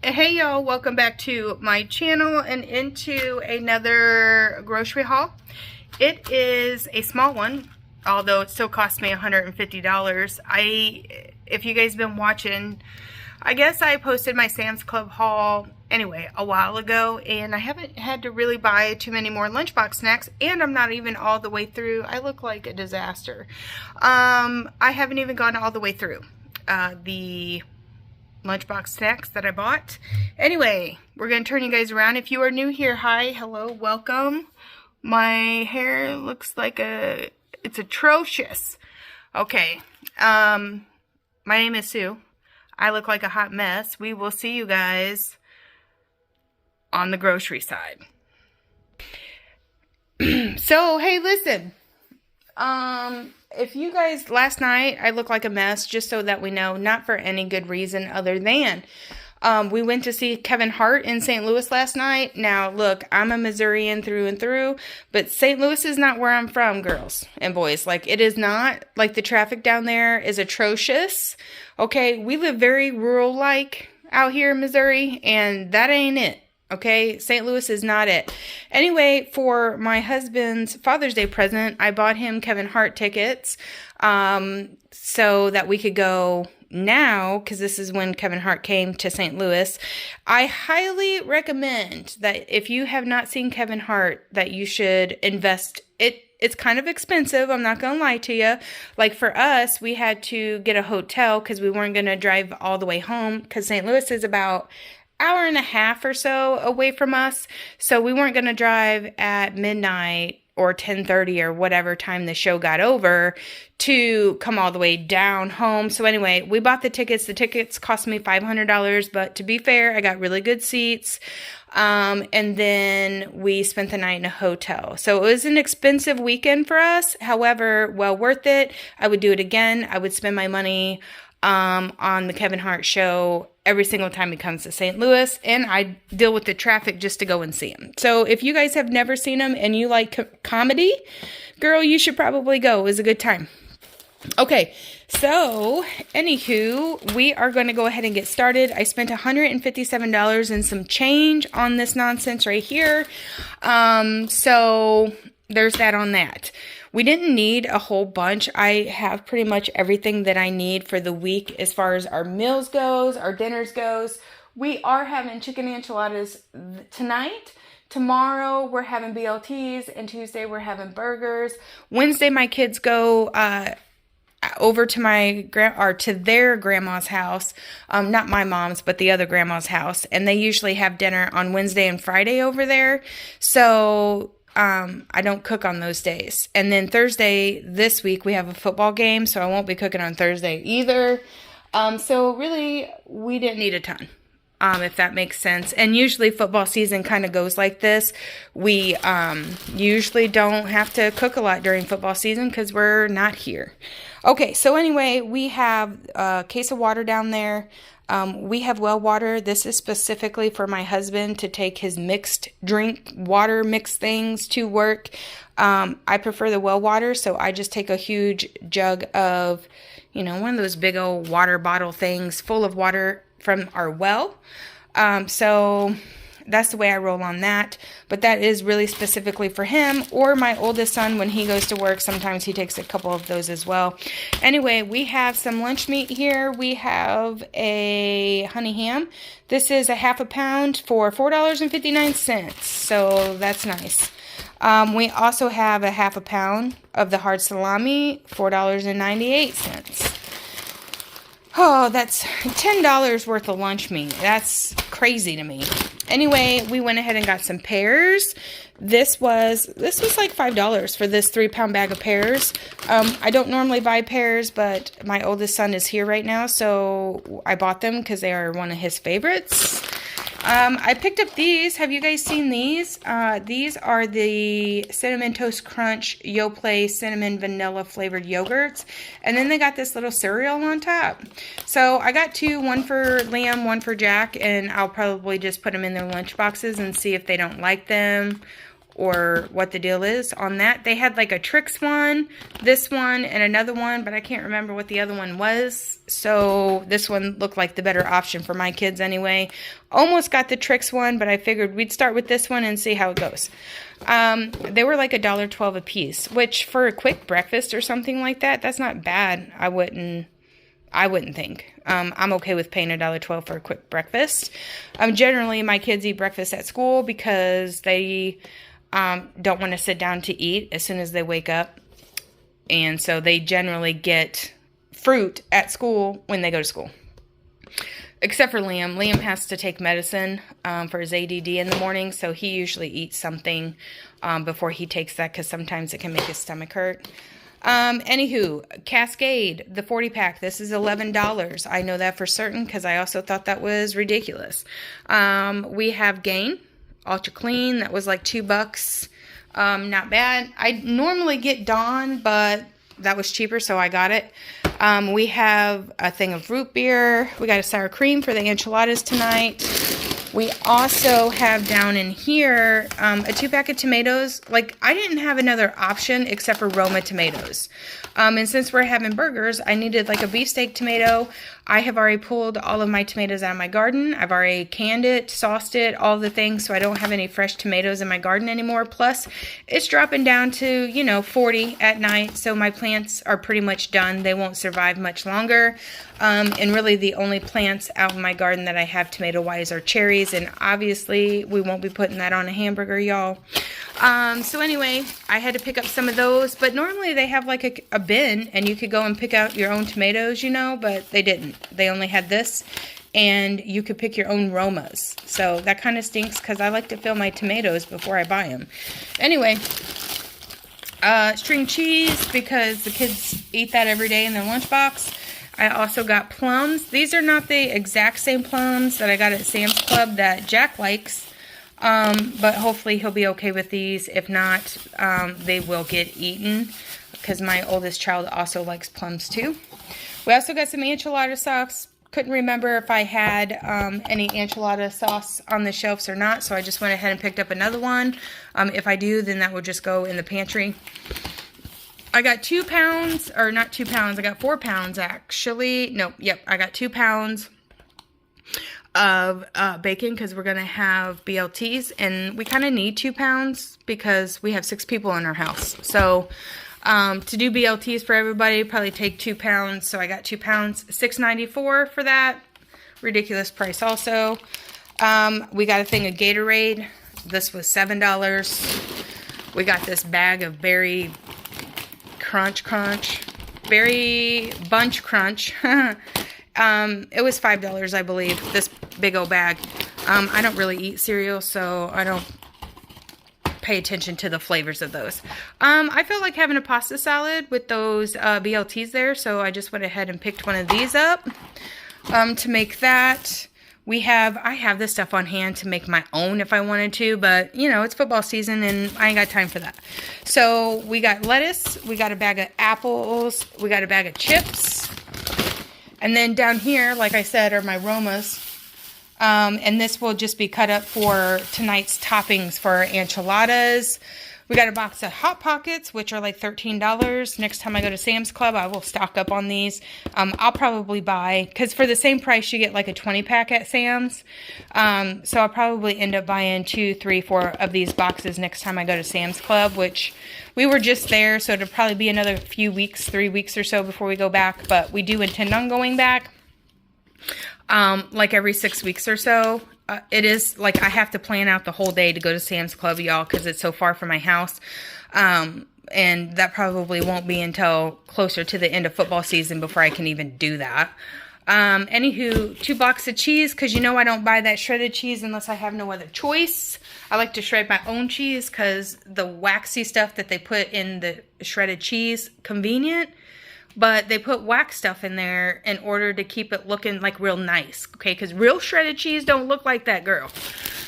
Hey y'all, welcome back to my channel and into another grocery haul. It is a small one, although it still cost me $150. If you guys been watching, I guess I posted my Sam's Club haul anyway a while ago, and I haven't had to really buy too many more lunchbox snacks, and I'm not even all the way through. I look like a disaster. I haven't even gone all the way through the lunchbox snacks that I bought. Anyway, we're going to turn you guys around. If you are new here, hi, hello, welcome. My hair looks like it's atrocious. Okay, my name is Sue. I look like a hot mess. We will see you guys on the grocery side. So, hey, listen. If you guys, last night, I look like a mess, just so that we know, not for any good reason other than, we went to see Kevin Hart in St. Louis last night. Now, look, I'm a Missourian through and through, but St. Louis is not where I'm from, girls and boys. Like, it is not. Like, the traffic down there is atrocious. Okay, we live very rural-like out here in Missouri, and that ain't it. Okay, St. Louis is not it. Anyway, for my husband's Father's Day present, I bought him Kevin Hart tickets so that we could go now, because this is when Kevin Hart came to St. Louis. I highly recommend that if you have not seen Kevin Hart, that you should invest. It's kind of expensive, I'm not going to lie to you. Like for us, we had to get a hotel because we weren't going to drive all the way home, because St. Louis is about hour and a half or so away from us, so we weren't going to drive at midnight or 10:30 or whatever time the show got over to come all the way down home. So anyway, we bought the tickets. The tickets cost me $500, but to be fair, I got really good seats. And then we spent the night in a hotel. So it was an expensive weekend for us. However, well worth it. I would do it again. I would spend my money on the Kevin Hart show every single time he comes to St. Louis, and I deal with the traffic just to go and see him. So if you guys have never seen him and you like comedy, girl, you should probably go. It was a good time. Okay, so anywho, we are going to go ahead and get started. I spent $157 and some change on this nonsense right here. So there's that on that. We didn't need a whole bunch. I have pretty much everything that I need for the week as far as our meals goes, our dinners goes. We are having chicken enchiladas tonight. Tomorrow we're having BLTs, and Tuesday we're having burgers. Wednesday my kids go over to to their grandma's house, not my mom's, but the other grandma's house, and they usually have dinner on Wednesday and Friday over there. So I don't cook on those days. And then Thursday this week we have a football game, so I won't be cooking on Thursday either. So really we didn't need a ton, if that makes sense. And usually football season kind of goes like this. We usually don't have to cook a lot during football season because we're not here. Okay, so anyway, we have a case of water down there. We have well water. This is specifically for my husband to take his mixed drink water mix things to work. I prefer the well water, so I just take a huge jug of, one of those big old water bottle things full of water from our well. So that's the way I roll on that. But that is really specifically for him, or my oldest son when he goes to work. Sometimes he takes a couple of those as well. Anyway, we have some lunch meat here. We have a honey ham. This is a half a pound for $4.59. So that's nice. We also have a half a pound of the hard salami, $4.98. Oh, that's $10 worth of lunch meat. That's crazy to me. Anyway, we went ahead and got some pears. This was like $5 for this 3-pound bag of pears. I don't normally buy pears, but my oldest son is here right now, so I bought them because they are one of his favorites. I picked up these. Have you guys seen these? These are the Sedimentos Crunch Yoplait Cinnamon Vanilla Flavored Yogurts. And then they got this little cereal on top. So I got two, one for Liam, one for Jack, and I'll probably just put them in their lunch boxes and see if they don't like them or what the deal is on that. They had like a Trix one, this one, and another one, but I can't remember what the other one was. So this one looked like the better option for my kids anyway. Almost got the Trix one, but I figured we'd start with this one and see how it goes. They were like $1.12 a piece, which for a quick breakfast or something like that, that's not bad. I wouldn't think. I'm okay with paying $1.12 for a quick breakfast. Generally, my kids eat breakfast at school because they don't want to sit down to eat as soon as they wake up. And so they generally get fruit at school when they go to school. Except for Liam. Liam has to take medicine for his ADD in the morning, so he usually eats something before he takes that because sometimes it can make his stomach hurt. Anywho, Cascade, the 40-pack, this is $11. I know that for certain because I also thought that was ridiculous. We have Gain, Ultra Clean, that was like $2. Not bad. I normally get Dawn, but that was cheaper, so I got it. We have a thing of root beer. We got a sour cream for the enchiladas tonight. We also have down in here a 2-pack of tomatoes. Like, I didn't have another option except for Roma tomatoes. And since we're having burgers, I needed like a beefsteak tomato. I have already pulled all of my tomatoes out of my garden. I've already canned it, sauced it, all the things, so I don't have any fresh tomatoes in my garden anymore. Plus, it's dropping down to, 40 at night, so my plants are pretty much done. They won't survive much longer. And really the only plants out in my garden that I have tomato-wise are cherries, and obviously we won't be putting that on a hamburger, y'all. So anyway, I had to pick up some of those, but normally they have like a bin, and you could go and pick out your own tomatoes, but they didn't. They only had this, and you could pick your own Romas. So that kind of stinks because I like to fill my tomatoes before I buy them. Anyway, string cheese because the kids eat that every day in their lunchbox. I also got plums. These are not the exact same plums that I got at Sam's Club that Jack likes, but hopefully he'll be okay with these. If not, they will get eaten because my oldest child also likes plums too. We also got some enchilada sauce. Couldn't remember if I had any enchilada sauce on the shelves or not, so I just went ahead and picked up another one. If I do, then that will just go in the pantry. I got 2 pounds, or not 2 pounds, I got 4 pounds actually. No, yep, I got 2 pounds of bacon because we're going to have BLTs, and we kind of need 2 pounds because we have 6 people in our house. So to do BLTs for everybody, probably take 2 pounds. So I got 2 pounds, $6.94 for that. Ridiculous price also. We got a thing of Gatorade. This was $7. We got this bag of berry berry bunch crunch. It was $5, I believe, this big old bag. I don't really eat cereal, so I don't pay attention to the flavors of those. I felt like having a pasta salad with those BLTs there, so I just went ahead and picked one of these up to make that. I have this stuff on hand to make my own if I wanted to, but, it's football season and I ain't got time for that. So we got lettuce, we got a bag of apples, we got a bag of chips, and then down here, like I said, are my Romas. And this will just be cut up for tonight's toppings for enchiladas. We got a box of Hot Pockets, which are like $13. Next time I go to Sam's Club, I will stock up on these. I'll probably buy, because for the same price, you get like a 20-pack at Sam's. So I'll probably end up buying 2, 3, 4 of these boxes next time I go to Sam's Club, which we were just there, so it'll probably be another few weeks, 3 weeks or so before we go back. But we do intend on going back, like every 6 weeks or so. It is like I have to plan out the whole day to go to Sam's Club, y'all, because it's so far from my house. And that probably won't be until closer to the end of football season before I can even do that. Anywho, 2 blocks of cheese, because I don't buy that shredded cheese unless I have no other choice. I like to shred my own cheese because the waxy stuff that they put in the shredded cheese, convenient. But they put wax stuff in there in order to keep it looking like real nice. Okay, because real shredded cheese don't look like that, girl.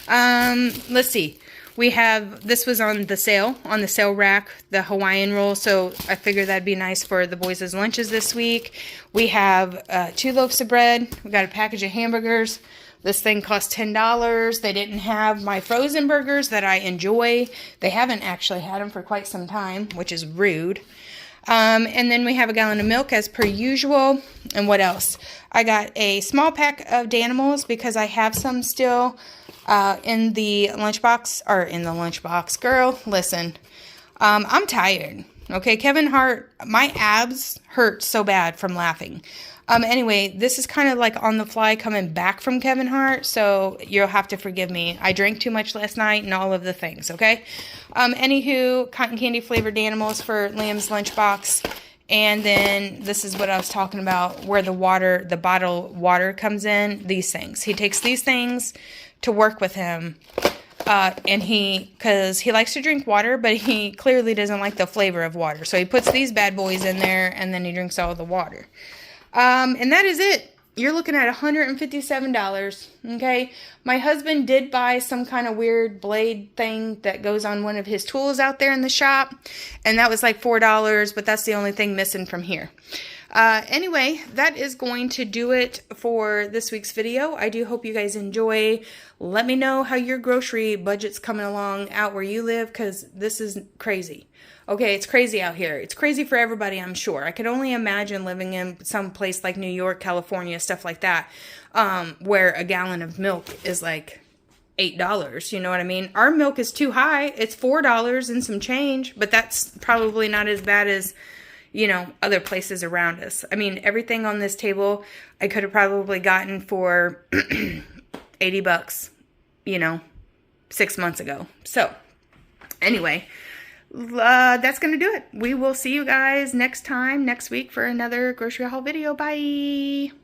Let's see. This was on the sale rack, the Hawaiian Roll. So I figured that'd be nice for the boys' lunches this week. We have 2 loaves of bread. We got a package of hamburgers, This thing cost $10. They didn't have my frozen burgers that I enjoy. They haven't actually had them for quite some time, which is rude. And then we have a gallon of milk as per usual. And what else? I got a small pack of Danimals because I have some still in the lunchbox. Or in the lunchbox. Girl, listen. I'm tired. Okay, Kevin Hart, my abs hurt so bad from laughing. Anyway, this is kind of like on the fly coming back from Kevin Hart, so you'll have to forgive me. I drank too much last night and all of the things, okay? Anywho, cotton candy flavored Danimals for Liam's lunchbox. And then this is what I was talking about, where the bottled water comes in, these things. He takes these things to work with him. And because he likes to drink water, but he clearly doesn't like the flavor of water. So he puts these bad boys in there, and then he drinks all the water. And that is it. You're looking at $157, okay? My husband did buy some kind of weird blade thing that goes on one of his tools out there in the shop, and that was like $4, but that's the only thing missing from here. Anyway, that is going to do it for this week's video. I do hope you guys enjoy. Let me know how your grocery budget's coming along out where you live, because this is crazy. Okay, it's crazy out here. It's crazy for everybody, I'm sure. I could only imagine living in some place like New York, California, stuff like that, where a gallon of milk is like $8, you know what I mean? Our milk is too high. It's $4 and some change, but that's probably not as bad as, you know, other places around us. I mean, everything on this table I could have probably gotten for $80, you know, 6 months ago. So, anyway, that's going to do it. We will see you guys next week for another grocery haul video. Bye!